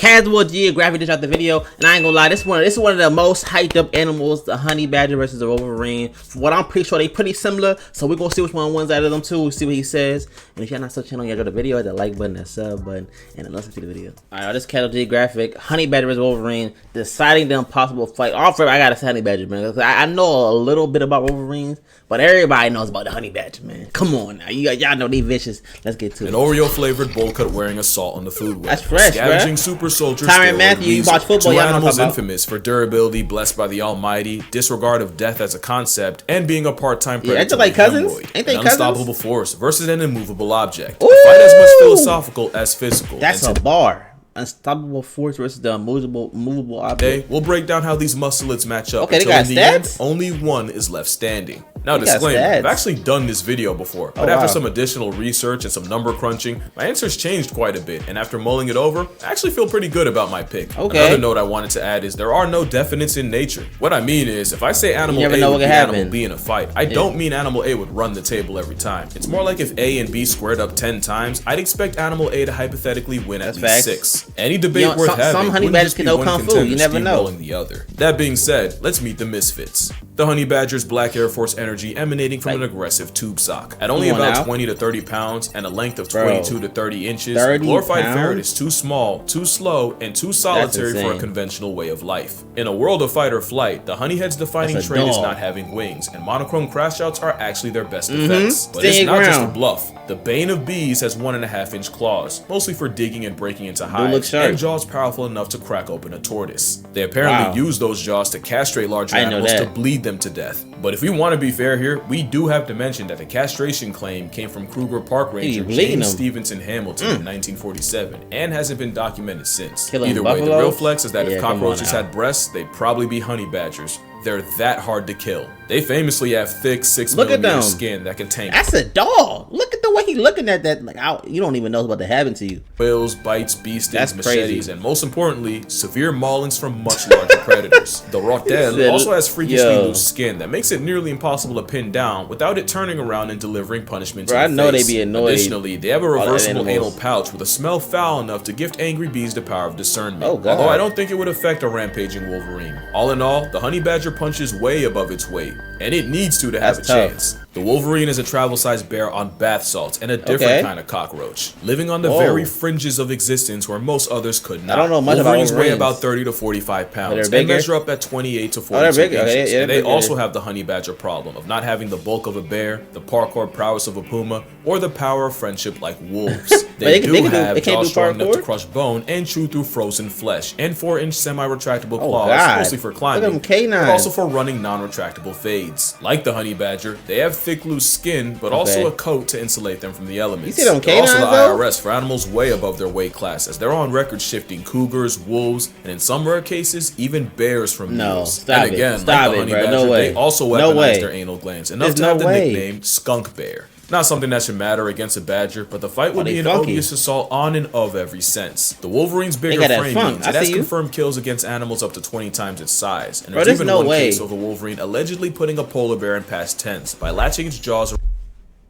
Casual Geographic just out the video, and I ain't gonna lie, this is one of the most hyped up animals, the honey badger versus the Wolverine. For what I'm pretty sure they pretty similar, so we're gonna see which one wins out of them two. See what he says. And if you're not such a channel, you go to the video, hit the like button, that sub button, and then listen to the video. Alright, this is Casual Geographic, honey badger versus Wolverine, deciding the impossible fight. Off rip, I gotta say honey badger, man. I know a little bit about Wolverines, but everybody knows about the honey badger, man. Come on now, y'all know they vicious. Let's get to it. An Oreo flavored bowl cut wearing assault on the food web. That's fresh, Scavenging super soldier. Tyron Matthew, you watch football, two y'all know animals about. infamous for durability, blessed by the Almighty, disregard of death as a concept, and being a part-time predator. Ain't they like cousins? Ain't they an cousins? unstoppable force versus an immovable object. Ooh! A fight as much philosophical as physical. That's a bar. Unstoppable force versus the movable object. Today, we'll break down how these musclets match up. Okay, they until got in the end, stats? only one is left standing. Now, They got disclaimer, stats. I've actually done this video before, but after some additional research and some number crunching, my answers changed quite a bit, and after mulling it over, I actually feel pretty good about my pick. Okay. Another note I wanted to add is there are no definites in nature. What I mean is, if I say animal never A know would what beat could animal happen. B in a fight, I don't mean animal A would run the table every time. It's more like if A and B squared up 10 times, I'd expect animal A to hypothetically win at least 6. Any debate worth having some honey wouldn't badgers just can be know one kung fu. contender You never know. steamrolling the other. That being said, let's meet the misfits. The honey badger's black Air Force energy emanating from an aggressive tube sock. At only about 20 to 30 pounds and a length of 22 to 30 inches, 30 glorified pounds? ferret is too small, too slow, and too solitary for a insane. conventional way of life. In a world of fight or flight, the honeyhead's defining That's a trait is dog. not having wings, and monochrome crash outs are actually their best defense. But Stay it's your not just a ground. bluff. The bane of bees has 1.5-inch claws, mostly for digging and breaking into look hives, sharp. and jaws powerful enough to crack open a tortoise. They apparently use those jaws to castrate larger I know animals to that. bleed them to death. But if we want to be fair here, we do have to mention that the castration claim came from Kruger Park Ranger bleeding James them. Stevenson Hamilton in 1947 and hasn't been documented since. Killing Either way, the buffaloes? real flex is that Yeah, if come on cockroaches now. had breasts, they'd probably be honey badgers. They're that hard to kill. They famously have thick 6 Look at millimeter them. skin that can tank That's a dog. Look at the way he looking at that. Like, you don't even know what's about to happen to you. quills, bites, bee stings, That's crazy. machetes, and most importantly, severe maulings from much larger predators. The rotel said, also has freakishly yo. loose skin that makes it nearly impossible to pin down without it turning around and delivering punishment to Bro, I the know they face. be annoyed. Additionally, they have a All that reversible anal animals. pouch with a smell foul enough to gift angry bees the power of discernment. Oh, God. Although I don't think it would affect a rampaging Wolverine. All in all, the honey badger punches way above its weight, and it needs to have That's a tough. chance. The Wolverine is a travel-sized bear on bath salts and a different Okay. kind of cockroach, living on the Whoa. very fringes of existence where most others could not. I don't know much about Wolverines weigh Wolverines. about 30 to 45 pounds they're and bigger? measure up at 28 to they're 42 bigger. Okay, inches. yeah, And they they're also bigger. have the honey badger problem of not having the bulk of a bear, the parkour prowess of a puma, or the power of friendship like wolves. they do can't have do jaws strong enough to parkour? crush bone and chew through frozen flesh, and 4-inch semi-retractable Oh, claws, God. mostly for Look at climbing, them canines. but also for running non-retractable fades. Like the honey badger, they have thick, loose skin, but also a coat to insulate them from the elements. see them They're also the canines, though? IRS for animals way above their weight class, as they're on record shifting cougars, wolves, and in some rare cases, even bears from No, meals. stop And it. again, Stop like the it, honey bro. badger, No way. they also No weaponize way. their anal glands, enough There's to have no the way. nickname skunk bear. Not something that should matter against a badger, but the fight would they be an funky. odious assault on and of every sense. The Wolverine's bigger got that frame funk. means I it has see you. confirmed kills against animals up to 20 times its size. And Bro, there's there's even no one way. case of a Wolverine allegedly putting a polar bear in past tense by latching its jaws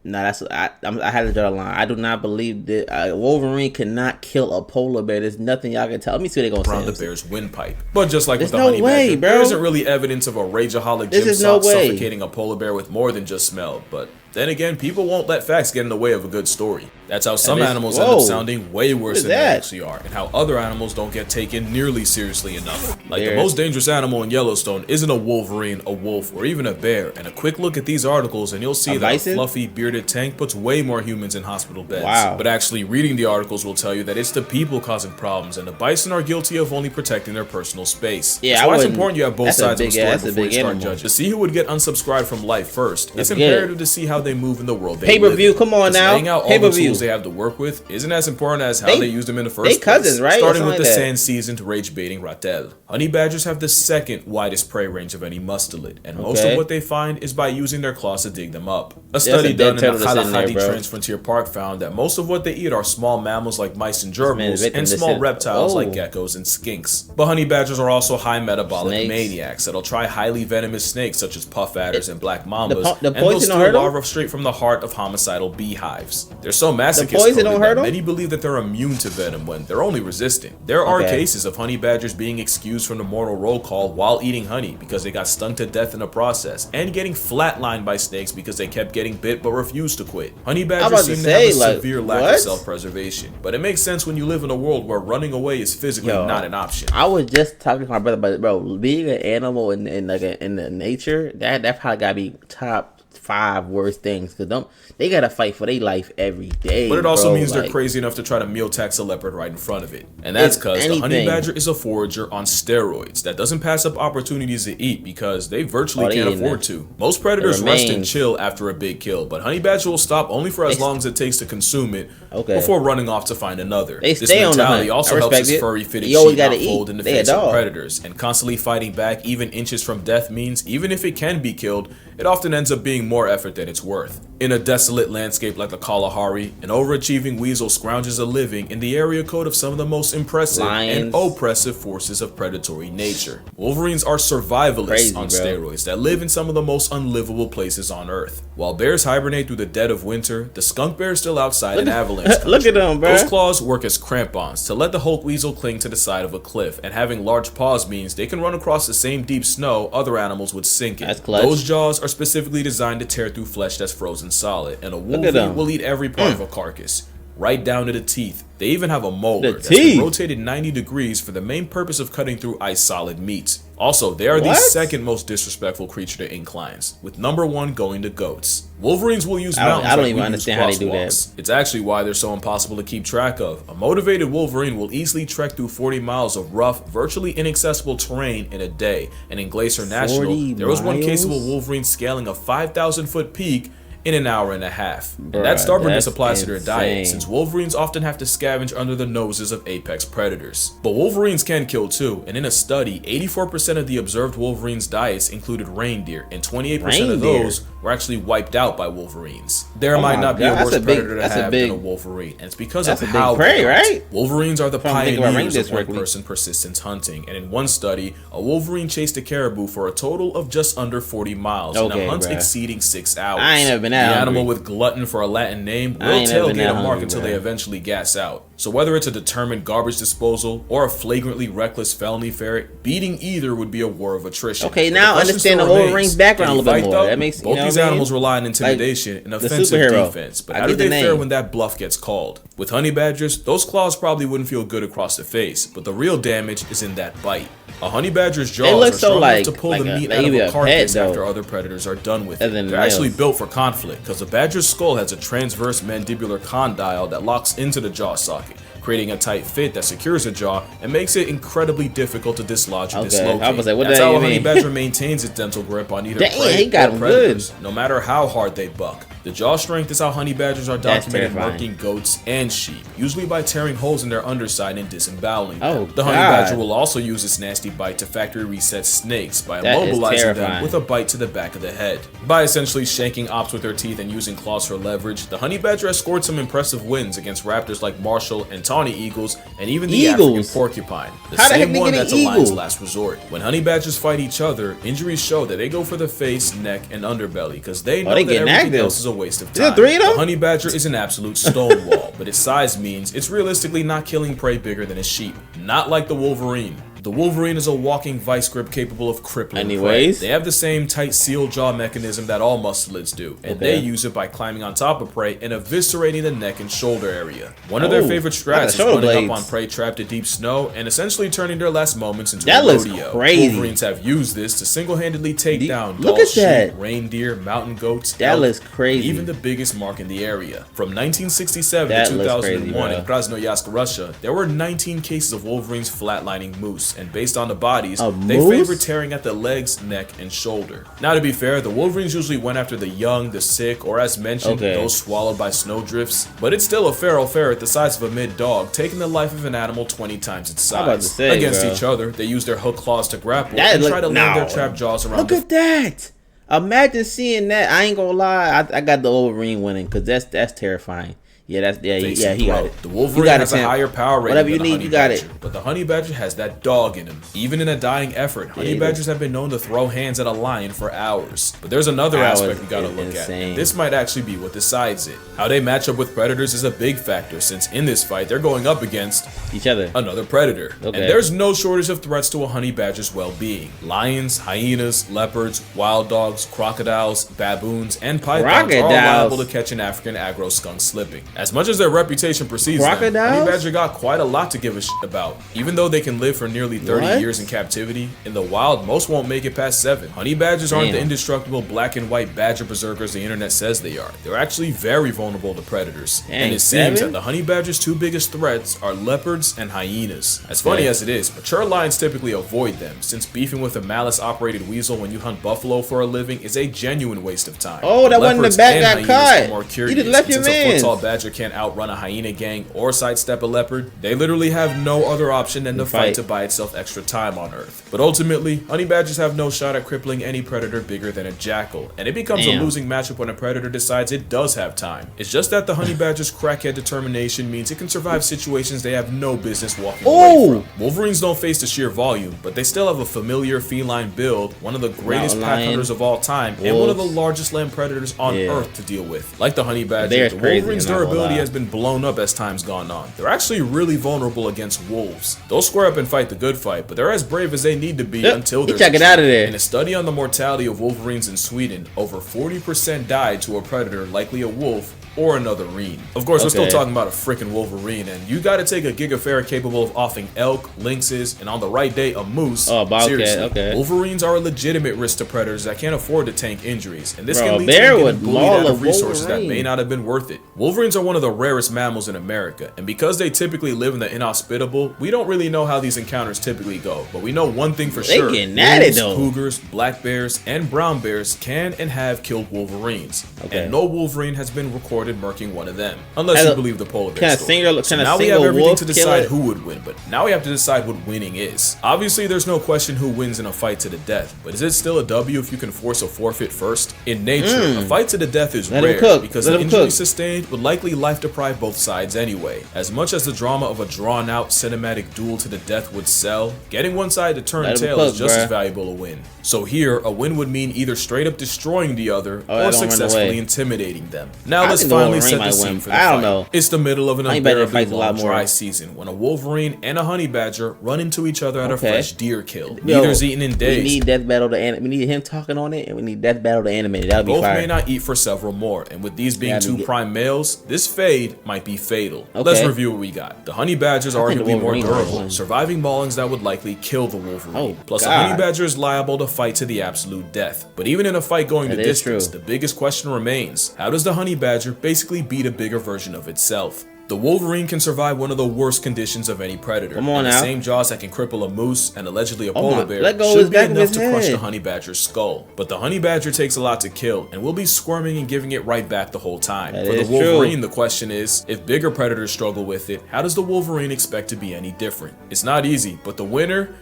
Nah, I had to draw a line. I do not believe that Wolverine cannot kill a polar bear. There's nothing y'all can tell. Let me see what they're gonna around the say. bear's windpipe. But just like There's with the no honey way, badger, bro. there isn't really evidence of a rageaholic This gym is no sock way. suffocating a polar bear with more than just smell. But then again, people won't let facts get in the way of a good story. That's how some is- animals end whoa. up sounding way worse is than they that? actually are, and how other animals don't get taken nearly seriously enough. Like the Bears. most dangerous animal in Yellowstone isn't a wolverine, a wolf, or even a bear. And a quick look at these articles and you'll see A that bison? a fluffy, bearded tank puts way more humans in hospital beds. Wow. But actually, reading the articles will tell you that it's the people causing problems, and the bison are guilty of only protecting their personal space. Yeah, That's I why it's wouldn't- important you have both that's a sides of big- the story that's a before you big start animal. judging. To see who would get unsubscribed from life first, it's Let's get imperative it. to see how they move in the world they Pay-per-view, live in. come on Just now. laying out all the Pay-per-view. tools they have to work with isn't as important as how They- they use them in the first they cousins, place. right? Starting Or with the something like that. sand-seasoned rage-baiting ratel. Honey badgers have the second widest prey range of any mustelid, and most Okay. of what they find is by using their claws to dig them up. A That's study a dead done in the turtle that's in there, Kalahari bro. Transfrontier Park found that most of what they eat are small mammals like mice and man is gerbils, victim and to small sin. reptiles like Oh. geckos and skinks. But honey badgers are also high metabolic Snakes. maniacs that'll try highly venomous snakes such as puff adders and black mambas, the and poison they'll don't hurt steal 'em? larvae of straight from the heart of homicidal beehives. They're so masochist that many believe that they're immune to venom when they're only resistant. There are cases of honey badgers being excused from the mortal roll call while eating honey because they got stung to death in the process, and getting flatlined by snakes because they kept getting bit but refused to quit. Honey badgers seem to have a severe lack of self-preservation, but it makes sense when you live in a world where running away is physically not an option. I was just talking to my brother, but bro, being an animal in the nature, that probably gotta be top 5 worst things, because they gotta fight for their life every day. But it also means they're crazy enough to try to meal tax a leopard right in front of it. And that's because the honey badger is a forager on steroids that doesn't pass up opportunities to eat because they virtually can't afford to. Most predators rest and chill after a big kill, but honey badger will stop only for as long as it takes to consume it before running off to find another. This mentality also helps his furry fitted sheep not fold in the face of predators, and constantly fighting back even inches from death means even if it can be killed, it often ends up being more effort than it's worth. In a desolate landscape like the Kalahari, an overachieving weasel scrounges a living in the area code of some of the most impressive and oppressive forces of predatory nature. Wolverines are survivalists on steroids that live in some of the most unlivable places on Earth. While bears hibernate through the dead of winter, the skunk bear is still outside in avalanche country. Look at them, bro. Those claws work as crampons to let the Hulk weasel cling to the side of a cliff, and having large paws means they can run across the same deep snow other animals would sink in. Those jaws are specifically designed to tear through flesh that's frozen solid, and a Wolverine will eat every part of a carcass, right down to the teeth. They even have a molar that's been rotated 90 degrees for the main purpose of cutting through ice-solid meats. Also, they are the second most disrespectful creature to inclines, with number 1 going to goats. Wolverines will use mountains. I don't even understand how they do that. It's actually why they're so impossible to keep track of. A motivated Wolverine will easily trek through 40 miles of rough, virtually inaccessible terrain in a day. And in Glacier National, there was one case of a Wolverine scaling a 5,000-foot peak in an hour and a half. And that stubbornness applies to their diet, since Wolverines often have to scavenge under the noses of apex predators. But Wolverines can kill too, and in a study, 84% of the observed Wolverines' diets included reindeer, and 28% of those were actually wiped out by Wolverines. There might not be a worse predator to have than a Wolverine, and it's because of how they hunt. Wolverines are the pioneers of one-person persistence hunting, and in one study, a Wolverine chased a caribou for a total of just under 40 miles in a hunt exceeding 6 hours. I ain't never been that The animal with glutton for a Latin name will tailgate a mark until they eventually gas out. So whether it's a determined garbage disposal or a flagrantly reckless felony ferret, beating either would be a war of attrition. Okay, now I understand the Wolverine's background a little bit more. That makes both these animals rely on intimidation and offensive defense, but how do they fare when that bluff gets called? With honey badgers, those claws probably wouldn't feel good across the face, but the real damage is in that bite. A honey badger's jaws are strong enough to pull the meat out of a carcass after other predators are done with it. They're actually built for conflict, because the badger's skull has a transverse mandibular condyle that locks into the jaw socket, creating a tight fit that secures the jaw and makes it incredibly difficult to dislodge and dislocate. That's how a honey badger maintains its dental grip on either prey or predators, no matter how hard they buck. The jaw strength is how honey badgers are documented murking goats and sheep, usually by tearing holes in their underside and disemboweling them. The honey badger will also use its nasty bite to factory reset snakes by immobilizing them with a bite to the back of the head. By essentially shanking ops with their teeth and using claws for leverage, the honey badger has scored some impressive wins against raptors like Marshall and tawny eagles, and even the African porcupine, the same one that's a lion's last resort. When honey badgers fight each other, injuries show that they go for the face, neck, and underbelly, because they know that everything else is a waste of time. The honey badger is an absolute stonewall, but its size means it's realistically not killing prey bigger than a sheep. Not like the Wolverine. The Wolverine is a walking vice grip capable of crippling prey. They have the same tight seal jaw mechanism that all mustelids do, and they use it by climbing on top of prey and eviscerating the neck and shoulder area. One of their favorite strats is running up on prey trapped in deep snow and essentially turning their last moments into a rodeo. Wolverines have used this to single-handedly take down dogs, sheep, reindeer, mountain goats, elk, even the biggest mark in the area. From 1967 to 2001 in Krasnoyarsk, Russia, there were 19 cases of Wolverines flatlining moose, and based on the bodies, they favored tearing at the legs, neck, and shoulder. Now, to be fair, the Wolverines usually went after the young, the sick, or as mentioned, those swallowed by snowdrifts, but it's still a feral ferret the size of a mid-dog, taking the life of an animal 20 times its size. Against each other, they use their hook claws to grapple and try to land their trapped jaws around. Look at that! Imagine seeing that. I ain't gonna lie, I got the Wolverine winning, because that's terrifying. Yeah, he got it. The Wolverine has a higher power rating than the Honey Badger, but the Honey Badger has that dog in him. Even in a dying effort, Honey Badgers have been known to throw hands at a lion for hours. But there's another aspect we gotta look at. This might actually be what decides it. How they match up with predators is a big factor, since in this fight they're going up against each other, another predator. And there's no shortage of threats to a Honey Badger's well-being. Lions, hyenas, leopards, wild dogs, crocodiles, baboons, and pythons are all liable to catch an African aggro skunk slipping. As much as their reputation precedes them, Honey Badger got quite a lot to give a shit about. Even though they can live for nearly 30 years in captivity, in the wild, most won't make it past 7. Honey Badgers aren't the indestructible black and white badger berserkers the internet says they are. They're actually very vulnerable to predators. And it seems that the Honey Badger's 2 biggest threats are leopards and hyenas. As funny as it is, mature lions typically avoid them, since beefing with a malice-operated weasel when you hunt buffalo for a living is a genuine waste of time. Oh, that one in the back got caught. You just left your man. Since a foot-tall badger can't outrun a hyena gang or sidestep a leopard, they literally have no other option than to fight to buy itself extra time on Earth. But ultimately, Honey Badgers have no shot at crippling any predator bigger than a jackal, and it becomes a losing matchup when a predator decides it does have time. It's just that the Honey Badger's crackhead determination means it can survive situations they have no business walking away from. Wolverines don't face the sheer volume, but they still have a familiar feline build, one of the greatest pack hunters of all time, and one of the largest land predators on Earth to deal with. Like the Honey Badger, the Wolverine's durability has been blown up as time's gone on. They're actually really vulnerable against wolves. They'll square up and fight the good fight, but they're as brave as they need to be until they're out of there. In a study on the mortality of Wolverines in Sweden, over 40% died to a predator, likely a wolf or another reen. Of course, we're still talking about a freaking Wolverine, and you gotta take a Gigaferret capable of offing elk, lynxes, and on the right day, a moose. Seriously, Wolverines are a legitimate risk to predators that can't afford to tank injuries, and this can lead to them getting bullied out of resources that may not have been worth it. Wolverines are one of the rarest mammals in America, and because they typically live in the inhospitable, we don't really know how these encounters typically go, but we know one thing for sure. Wolves, cougars, black bears, and brown bears can and have killed Wolverines, and no Wolverine has been recorded murking one of them, unless you believe the polar bear story. So now we have everything to decide who would win, but now we have to decide what winning is. Obviously, there's no question who wins in a fight to the death, but is it still a W if you can force a forfeit first? In nature, a fight to the death is rare because the injury sustained would likely life deprive both sides anyway. As much as the drama of a drawn-out cinematic duel to the death would sell, getting one side to turn tail is just as valuable a win. So here, a win would mean either straight up destroying the other or successfully intimidating them. Now let's finally set the scene for the fight. It's the middle of an unbearably long dry season when a Wolverine and a Honey Badger run into each other at a fresh deer kill. Neither's eaten in days. We need Death Battle to animate. We need him talking on it, and we need Death Battle to animate it. That'll be fire. Both may not eat for several more, and with these being 2 prime males, this fade might be fatal. Let's review what we got. The Honey Badgers are arguably more durable, surviving maulings that would likely kill the Wolverine. Plus, a Honey Badger is liable to fight to the absolute death. But even in a fight going the distance, the biggest question remains: how does the Honey Badger basically beat a bigger version of itself? The Wolverine can survive one of the worst conditions of any predator. The same jaws that can cripple a moose and allegedly a polar bear should be enough to crush the Honey Badger's skull. But the Honey Badger takes a lot to kill and will be squirming and giving it right back the whole time. For the Wolverine, the question is, if bigger predators struggle with it, how does the Wolverine expect to be any different? It's not easy, but the winner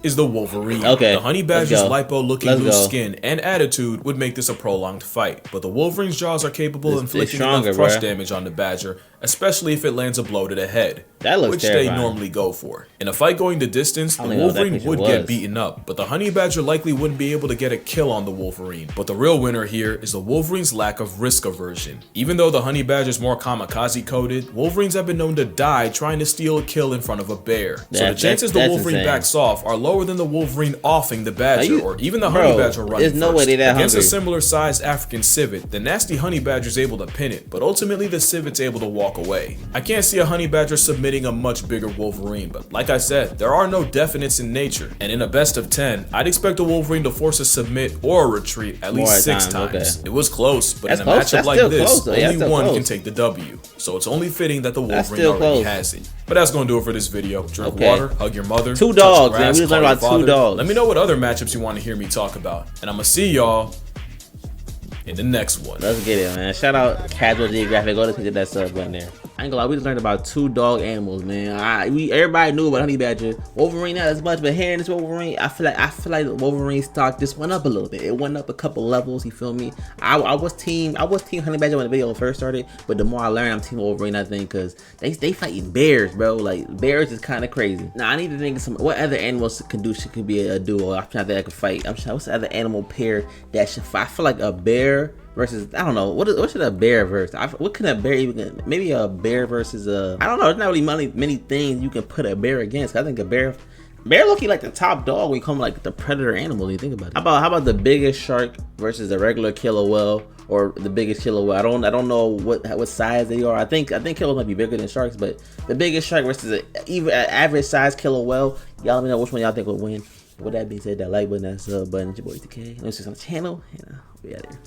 is the Wolverine. The Honey Badger's lipo-looking loose skin and attitude would make this a prolonged fight, but the Wolverine's jaws are capable of inflicting enough crush damage on the Badger, especially if it lands a blow to the head, which they normally go for. In a fight going the distance, the Wolverine would get beaten up, but the Honey Badger likely wouldn't be able to get a kill on the Wolverine. But the real winner here is the Wolverine's lack of risk aversion. Even though the Honey Badger is more kamikaze-coded, Wolverines have been known to die trying to steal a kill in front of a bear. So the chances the Wolverine backs off are lower than the Wolverine offing the Badger, or even the Honey Badger running first. Against a similar-sized African civet, the nasty Honey Badger is able to pin it, but ultimately the civet's able to walk away. I can't see a Honey Badger submitting a much bigger Wolverine, but like I said, there are no definites in nature, and in a best of 10, I'd expect a Wolverine to force a submit or a retreat at least 6 times. It was close, but in a matchup like this, only one can take the W, so it's only fitting that the Wolverine already has it. But that's gonna do it for this video. Drink water, hug your mother, 2 dogs, man. We just learned about 2 dogs. Let me know what other matchups you want to hear me talk about, and I'm gonna see y'all in the next one. Let's get it, man. Shout out Casual Geographic. Go to click that sub button there. I ain't gonna lie, we just learned about 2 dog animals, man. Everybody knew about honey badger. Wolverine not as much, but hearing this Wolverine, I feel like the Wolverine stock just went up a little bit. It went up a couple levels. You feel me? I was team honey badger when the video first started, but the more I learn, I'm team Wolverine. I think because they fighting bears, bro. Like bears is kind of crazy. Now I need to think of some what other animals could be a duo. I'm trying to think I could fight. I'm trying. What's the other animal pair that should fight? I feel like a bear versus, I don't know, what should a bear versus? What can a bear even? Maybe a bear versus a, I don't know. There's not really many things you can put a bear against. I think a bear looking like the top dog when you come like the predator animal. You think about it. How about the biggest shark versus the regular killer whale, or the biggest killer whale? I don't know what size they are. I think killer whales might be bigger than sharks, but the biggest shark versus even an average size killer whale. Y'all let me know which one y'all think would win. With that being said, that like button, that sub button. It's your boy TK. Let's just on the channel. We out here.